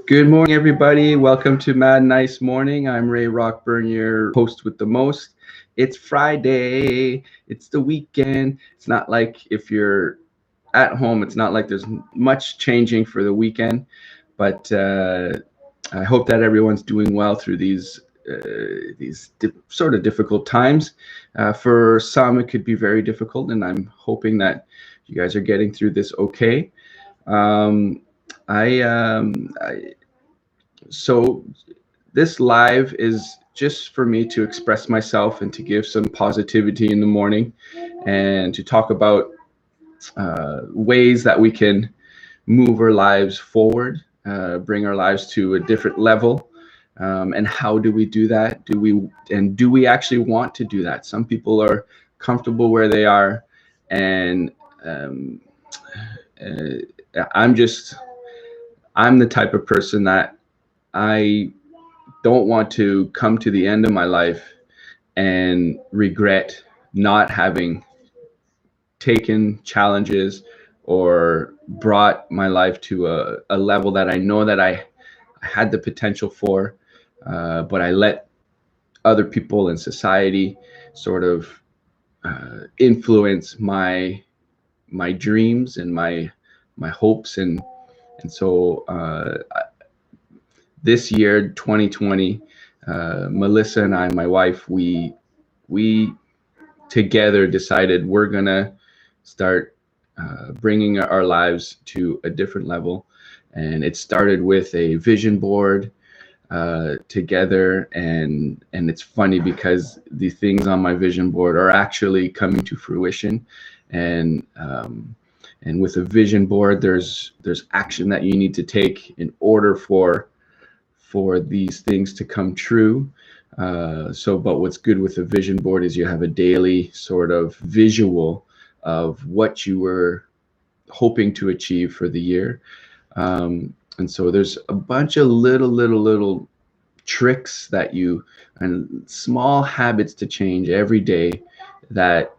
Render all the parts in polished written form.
Good morning, everybody. Welcome to Mad Nice Morning. I'm Ray Rockburn, your host with the most. It's Friday. It's the weekend. It's not like if you're at home, it's not like there's much changing for the weekend. But I hope that everyone's doing well through these sort of difficult times. For some, it could be very difficult, and I'm hoping that you guys are getting through this okay. Um, I so this live is just for me to express myself and to give some positivity in the morning and to talk about ways that we can move our lives forward, bring our lives to a different level. And how do we do that? Do we actually want to do that? Some people are comfortable where they are, and um, I'm just I'm the type of person that I don't want to come to the end of my life and regret not having taken challenges or brought my life to a level that I know that I had the potential for, but I let other people in society sort of influence my dreams and my hopes, and so this year, 2020, Melissa and I, my wife, we together decided we're gonna start bringing our lives to a different level, and it started with a vision board together, and it's funny because the things on my vision board are actually coming to fruition, and with a vision board, there's action that you need to take in order for these things to come true. But what's good with a vision board is you have a daily sort of visual of what you were hoping to achieve for the year. And so there's a bunch of little tricks and small habits to change every day that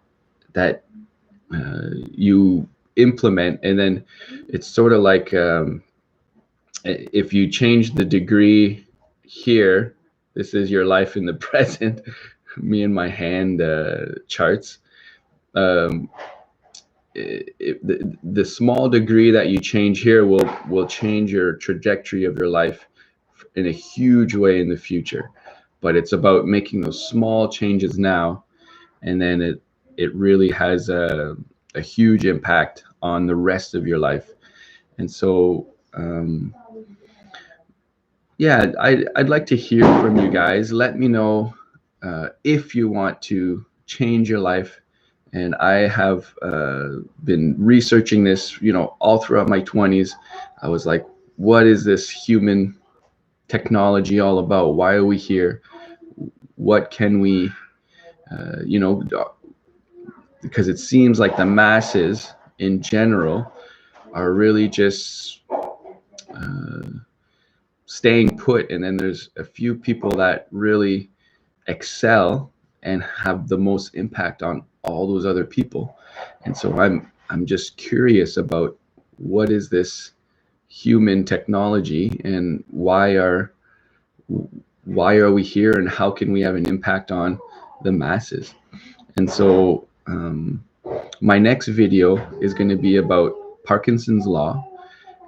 you implement, and then it's sort of like if you change the degree here, this is your life in the present. Me and my hand charts. Um, the small degree that you change here will change your trajectory of your life in a huge way in the future. But it's about making those small changes now, and then it really has a huge impact on the rest of your life. And so yeah, I'd like to hear from you guys. Let me know if you want to change your life. And I have been researching this, all throughout my 20s. I was like, what is this human technology all about? Why are we here? What can we, you know, because it seems like the masses in general are really just staying put, and then there's a few people that really excel and have the most impact on all those other people. And so I'm just curious about what is this human technology, and why are we here, and how can we have an impact on the masses. And so my next video is going to be about Parkinson's law,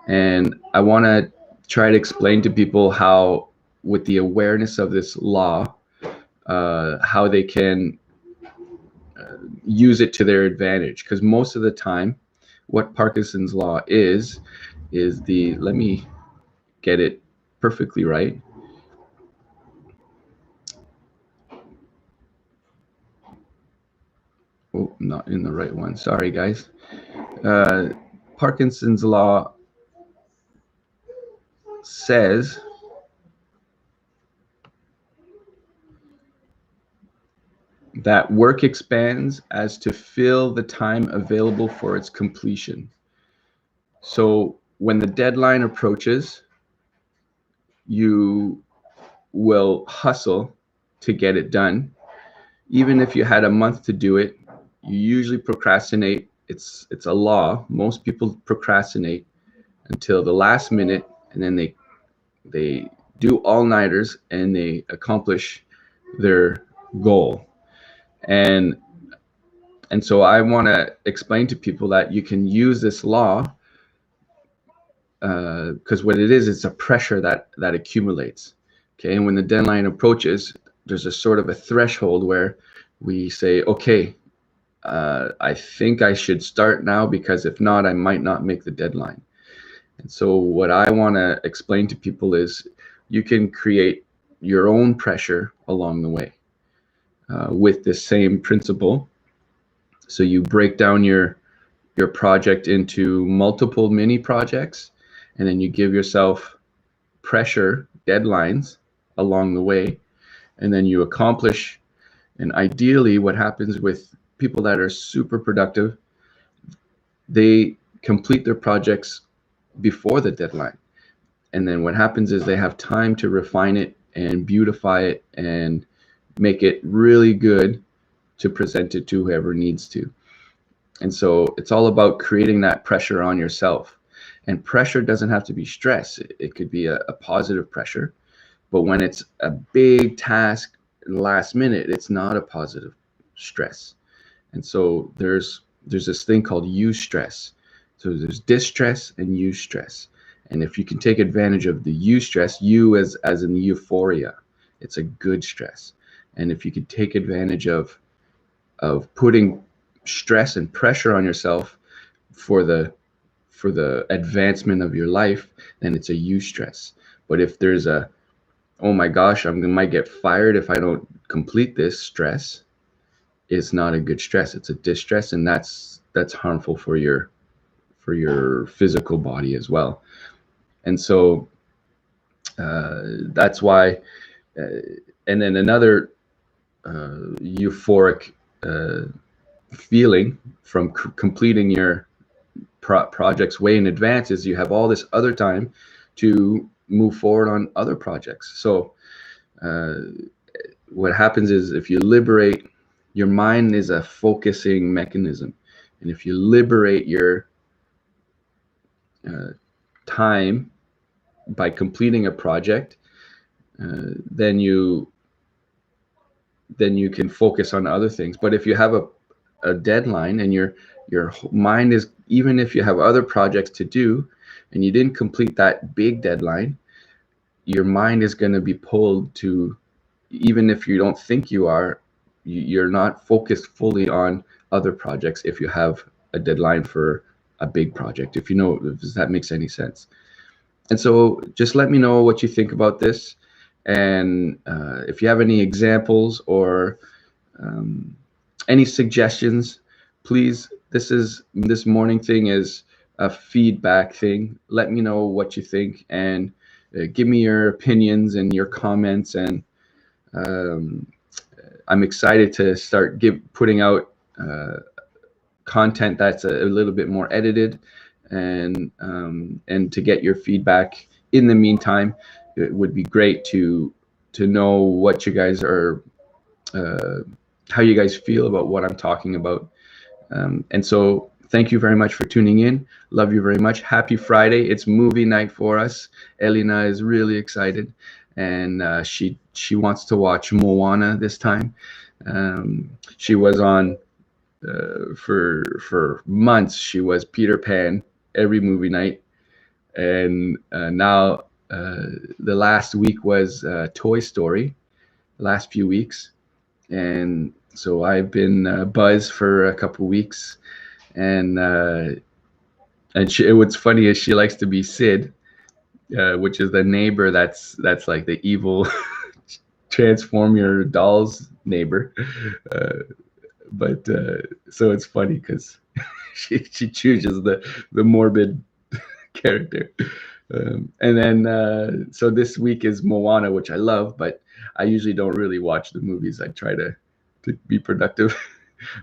and I want to try to explain to people how, with the awareness of this law, how they can use it to their advantage. Because most of the time, what Parkinson's law is let me get it perfectly right. Oh, not in the right one. Sorry, guys. Parkinson's law says that work expands as to fill the time available for its completion. So when the deadline approaches, you will hustle to get it done. Even if you had a month to do it, you usually procrastinate. It's a law. Most people procrastinate until the last minute, and then They do all-nighters and they accomplish their goal. And so I want to explain to people that you can use this law, because what it is, it's a pressure that accumulates. Okay, and when the deadline approaches, there's a sort of a threshold where we say, okay, I think I should start now, because if not, I might not make the deadline. And so what I want to explain to people is you can create your own pressure along the way, with the same principle. So you break down your project into multiple mini projects, and then you give yourself pressure deadlines along the way, and then you accomplish. And ideally, what happens with people that are super productive, they complete their projects before the deadline. And then what happens is they have time to refine it and beautify it and make it really good to present it to whoever needs to. And so it's all about creating that pressure on yourself. And pressure doesn't have to be stress. It could be a positive pressure. But when it's a big task last minute, it's not a positive stress. And so there's this thing called eustress. So there's distress and eustress. And if you can take advantage of the eustress, as in euphoria, it's a good stress. And if you can take advantage of putting stress and pressure on yourself for the advancement of your life, then it's a eustress. But if there's a, oh my gosh, I might get fired if I don't complete this stress, it's not a good stress. It's a distress, and that's harmful for your physical body as well. And so that's why. And then another euphoric feeling from completing your projects way in advance is you have all this other time to move forward on other projects. So what happens is, if you liberate your mind, is a focusing mechanism, and if you liberate your time by completing a project, then you can focus on other things. But if you have a deadline and your mind is, even if you have other projects to do and you didn't complete that big deadline, your mind is going to be pulled to, even if you don't think you are, you're not focused fully on other projects if you have a deadline for a big project, if that makes any sense. And so just let me know what you think about this. And if you have any examples or any suggestions, please, this morning thing is a feedback thing. Let me know what you think, and give me your opinions and your comments. And I'm excited to start putting out content that's a little bit more edited, and to get your feedback. In the meantime, it would be great to know what you guys are, how you guys feel about what I'm talking about. And so thank you very much for tuning in. Love you very much. Happy Friday. It's movie night for us. Elena is really excited, and she wants to watch Moana this time. She was on for months. She was Peter Pan every movie night, and now the last week was Toy Story. Last few weeks, and so I've been Buzz for a couple weeks, and what's funny is she likes to be Sid, which is the neighbor that's like the evil transform your dolls neighbor. But so it's funny because she chooses the morbid character. And then so this week is Moana, which I love, but I usually don't really watch the movies. I try to be productive,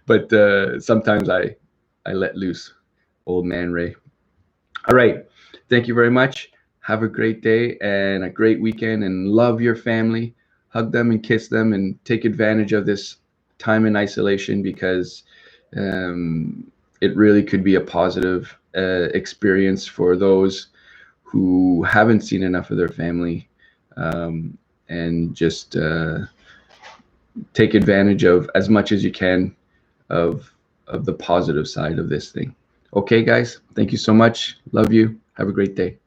but sometimes I let loose, old man Ray. All right, thank you very much. Have a great day and a great weekend, and love your family. Hug them and kiss them, and take advantage of this time in isolation, because it really could be a positive experience for those who haven't seen enough of their family, and just take advantage of as much as you can of the positive side of this thing. Okay, guys, thank you so much. Love you. Have a great day.